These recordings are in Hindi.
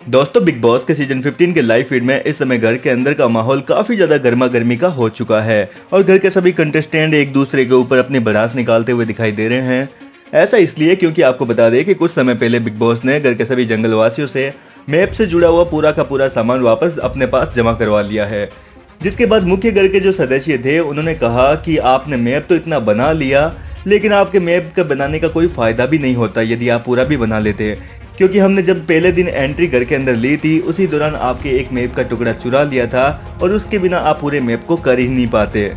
दोस्तों, बिग बॉस के सीजन 15 के लाइव फीड में इस समय घर के अंदर का माहौल काफी ज्यादा गर्मा गर्मी का हो चुका है और घर के सभी कंटेस्टेंट एक दूसरे के ऊपर अपनी भड़ास निकालते हुए दिखाई दे रहे हैं। ऐसा इसलिए क्योंकि आपको बता दें कि कुछ समय पहले बिग बॉस ने घर के सभी जंगलवासियों से मैप से जुड़ा हुआ पूरा का पूरा सामान वापस अपने पास जमा करवा लिया है। जिसके बाद मुख्य घर के जो सदस्य थे उन्होंने कहा कि आपने मैप तो इतना बना लिया, लेकिन आपके मैप का बनाने का कोई फायदा भी नहीं होता यदि आप पूरा भी बना लेते, क्योंकि हमने जब पहले दिन एंट्री घर के अंदर ली थी उसी दौरान आपके एक मैप का टुकड़ा चुरा लिया था और उसके बिना आप पूरे मैप को कर ही नहीं पाते।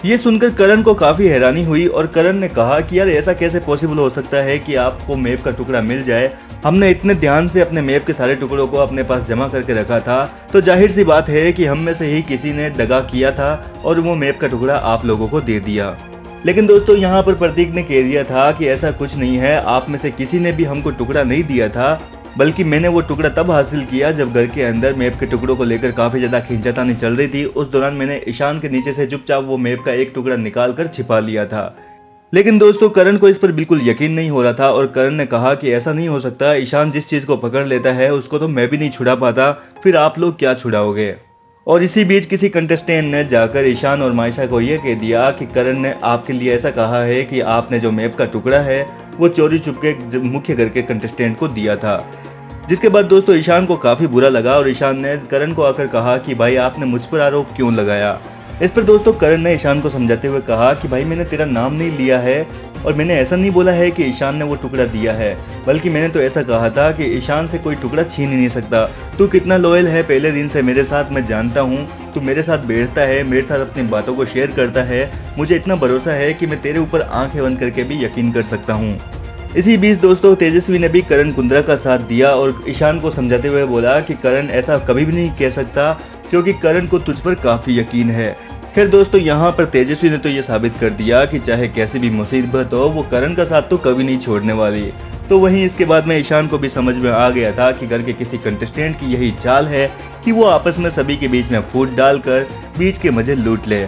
ये सुनकर करण को काफी हैरानी हुई और करण ने कहा कि यार ऐसा कैसे पॉसिबल हो सकता है कि आपको मैप का टुकड़ा मिल जाए। हमने इतने ध्यान से अपने मैप के सारे टुकड़ों को अपने पास जमा करके रखा था, तो जाहिर सी बात है कि हम में से ही किसी ने दगा किया था और वो मैप का टुकड़ा आप लोगों को दे दिया। लेकिन दोस्तों, यहाँ पर प्रतीक ने कह दिया था कि ऐसा कुछ नहीं है, आप में से किसी ने भी हमको टुकड़ा नहीं दिया था, बल्कि मैंने वो टुकड़ा तब हासिल किया जब घर के अंदर मैप के टुकड़ों को लेकर काफी ज्यादा खींचातानी चल रही थी। उस दौरान मैंने ईशान के नीचे से चुपचाप वो मैप का एक टुकड़ा निकाल कर छिपा लिया था। लेकिन दोस्तों, करण को इस पर बिल्कुल यकीन नहीं हो रहा था और करण ने कहा कि ऐसा नहीं हो सकता, ईशान जिस चीज को पकड़ लेता है उसको तो मैं भी नहीं छुड़ा पाता, फिर आप लोग क्या छुड़ाओगे। और इसी बीच किसी कंटेस्टेंट ने जाकर ईशान और मायशा को यह कह दिया कि करण ने आपके लिए ऐसा कहा है कि आपने जो मैप का टुकड़ा है वो चोरी चुपके मुख्य घर के कंटेस्टेंट को दिया था। जिसके बाद दोस्तों ईशान को काफी बुरा लगा और ईशान ने करण को आकर कहा कि भाई आपने मुझ पर आरोप क्यों लगाया। इस पर दोस्तों करण ने ईशान को समझाते हुए कहा कि भाई मैंने तेरा नाम नहीं लिया है और मैंने ऐसा नहीं बोला है कि ईशान ने वो टुकड़ा दिया है, बल्कि मैंने तो ऐसा कहा था कि ईशान से कोई टुकड़ा छीन ही नहीं सकता। तू कितना लॉयल है पहले दिन से मेरे साथ, मैं जानता हूँ। तू मेरे साथ बैठता है, मेरे साथ अपनी बातों को शेयर करता है, मुझे इतना भरोसा है कि मैं तेरे ऊपर आंखें बंद करके भी यकीन कर सकता हूँ। इसी बीच दोस्तों तेजस्वी ने भी करण कुंद्रा का साथ दिया और ईशान को समझाते हुए बोला कि करण ऐसा कभी भी नहीं कह सकता, क्योंकि करण को तुझ पर काफी यकीन है। फिर दोस्तों यहाँ पर तेजस्वी ने तो ये साबित कर दिया कि चाहे कैसी भी मुसीबत हो वो करण का साथ तो कभी नहीं छोड़ने वाली। तो वहीं इसके बाद में ईशान को भी समझ में आ गया था कि घर के किसी कंटेस्टेंट की यही चाल है कि वो आपस में सभी के बीच में फूट डालकर बीच के मजे लूट ले।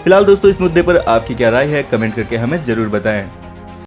फिलहाल दोस्तों इस मुद्दे पर आपकी क्या राय है, कमेंट करके हमें जरूर बताएं।